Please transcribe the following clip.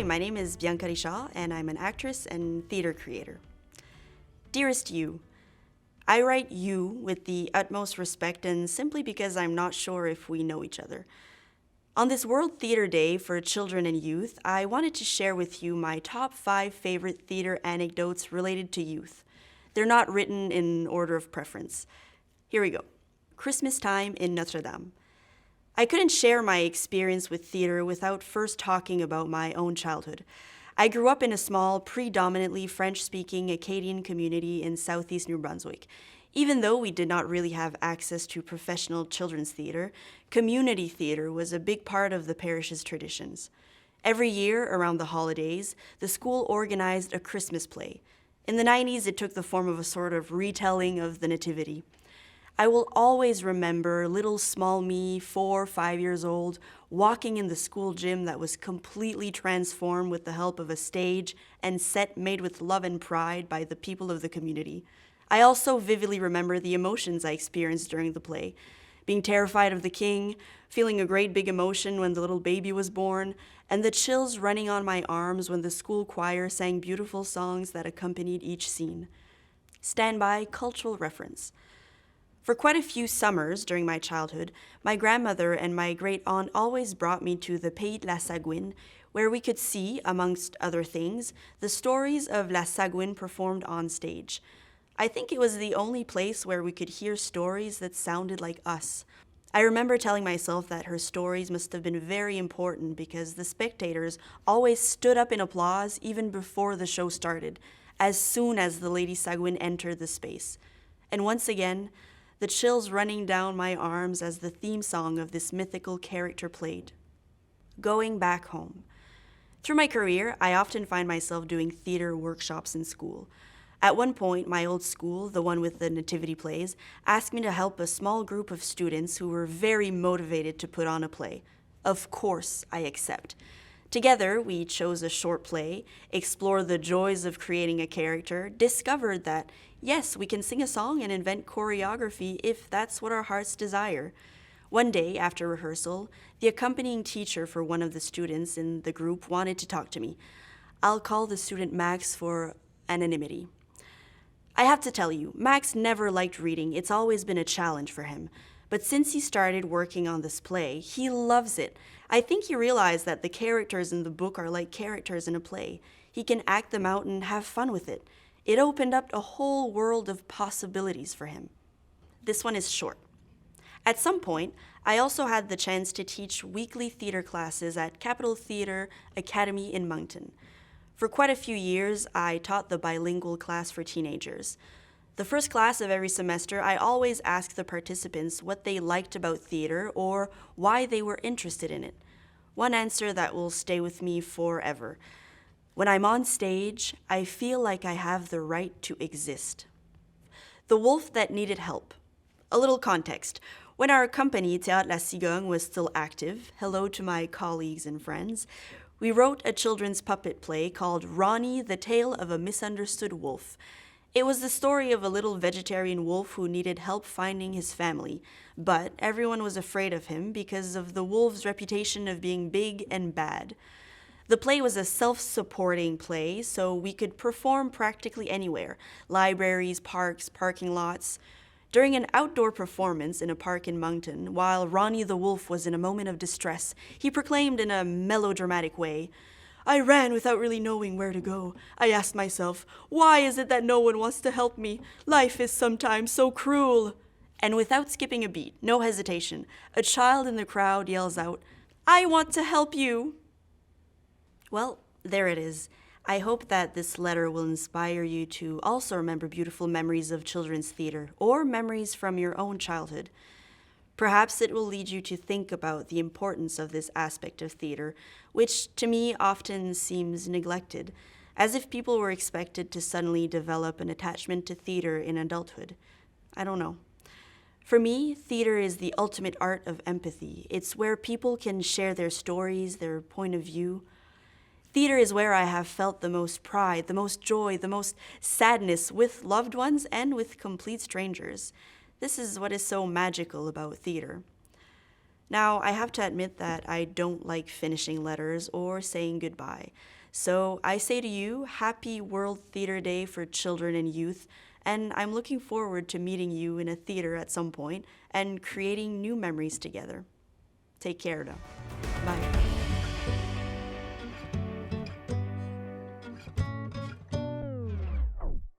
Hi, my name is Bianca Richards, and I'm an actress and theater creator. Dearest you, I write you with the utmost respect and simply because I'm not sure if we know each other. On this World Theater Day for Children and Youth, I wanted to share with you my top 5 favorite theater anecdotes related to youth. They're not written in order of preference. Here we go. Christmas time in Notre Dame. I couldn't share my experience with theater without first talking about my own childhood. I grew up in a small, predominantly French-speaking Acadian community in southeast New Brunswick. Even though we did not really have access to professional children's theater, community theater was a big part of the parish's traditions. Every year, around the holidays, the school organized a Christmas play. In the 90s, it took the form of a sort of retelling of the Nativity. I will always remember little small me, 4 or 5 years old, walking in the school gym that was completely transformed with the help of a stage and set made with love and pride by the people of the community. I also vividly remember the emotions I experienced during the play. Being terrified of the king, feeling a great big emotion when the little baby was born, and the chills running on my arms when the school choir sang beautiful songs that accompanied each scene. Standby cultural reference. For quite a few summers during my childhood, my grandmother and my great-aunt always brought me to the Pays de la Sagouine, where we could see, amongst other things, the stories of La Sagouine performed on stage. I think it was the only place where we could hear stories that sounded like us. I remember telling myself that her stories must have been very important because the spectators always stood up in applause even before the show started, as soon as the Lady Sagouine entered the space. And once again, the chills running down my arms as the theme song of this mythical character played. Going back home. Through my career, I often find myself doing theater workshops in school. At one point, my old school, the one with the nativity plays, asked me to help a small group of students who were very motivated to put on a play. Of course, I accept. Together, we chose a short play, explored the joys of creating a character, discovered that, yes, we can sing a song and invent choreography if that's what our hearts desire. One day, after rehearsal, the accompanying teacher for one of the students in the group wanted to talk to me. I'll call the student Max for anonymity. I have to tell you, Max never liked reading. It's always been a challenge for him. But since he started working on this play, he loves it. I think he realized that the characters in the book are like characters in a play. He can act them out and have fun with it. It opened up a whole world of possibilities for him. This one is short. At some point, I also had the chance to teach weekly theater classes at Capitol Theatre Academy in Moncton. For quite a few years, I taught the bilingual class for teenagers. The first class of every semester, I always asked the participants what they liked about theater or why they were interested in it. One answer that will stay with me forever. When I'm on stage, I feel like I have the right to exist. The wolf that needed help. A little context. When our company, Théâtre La Cigogne, was still active, hello to my colleagues and friends, we wrote a children's puppet play called Ronnie, the Tale of a Misunderstood Wolf. It was the story of a little vegetarian wolf who needed help finding his family, but everyone was afraid of him because of the wolf's reputation of being big and bad. The play was a self-supporting play, so we could perform practically anywhere, libraries, parks, parking lots. During an outdoor performance in a park in Moncton, while Ronnie the wolf was in a moment of distress, he proclaimed in a melodramatic way, "I ran without really knowing where to go. I asked myself, why is it that no one wants to help me? Life is sometimes so cruel." And without skipping a beat, no hesitation, a child in the crowd yells out, "I want to help you." Well, there it is. I hope that this letter will inspire you to also remember beautiful memories of children's theater or memories from your own childhood. Perhaps it will lead you to think about the importance of this aspect of theater, which to me often seems neglected, as if people were expected to suddenly develop an attachment to theater in adulthood. I don't know. For me, theater is the ultimate art of empathy. It's where people can share their stories, their point of view. Theater is where I have felt the most pride, the most joy, the most sadness with loved ones and with complete strangers. This is what is so magical about theater. Now, I have to admit that I don't like finishing letters or saying goodbye. So I say to you, happy World Theater Day for Children and Youth, and I'm looking forward to meeting you in a theater at some point and creating new memories together. Take care now.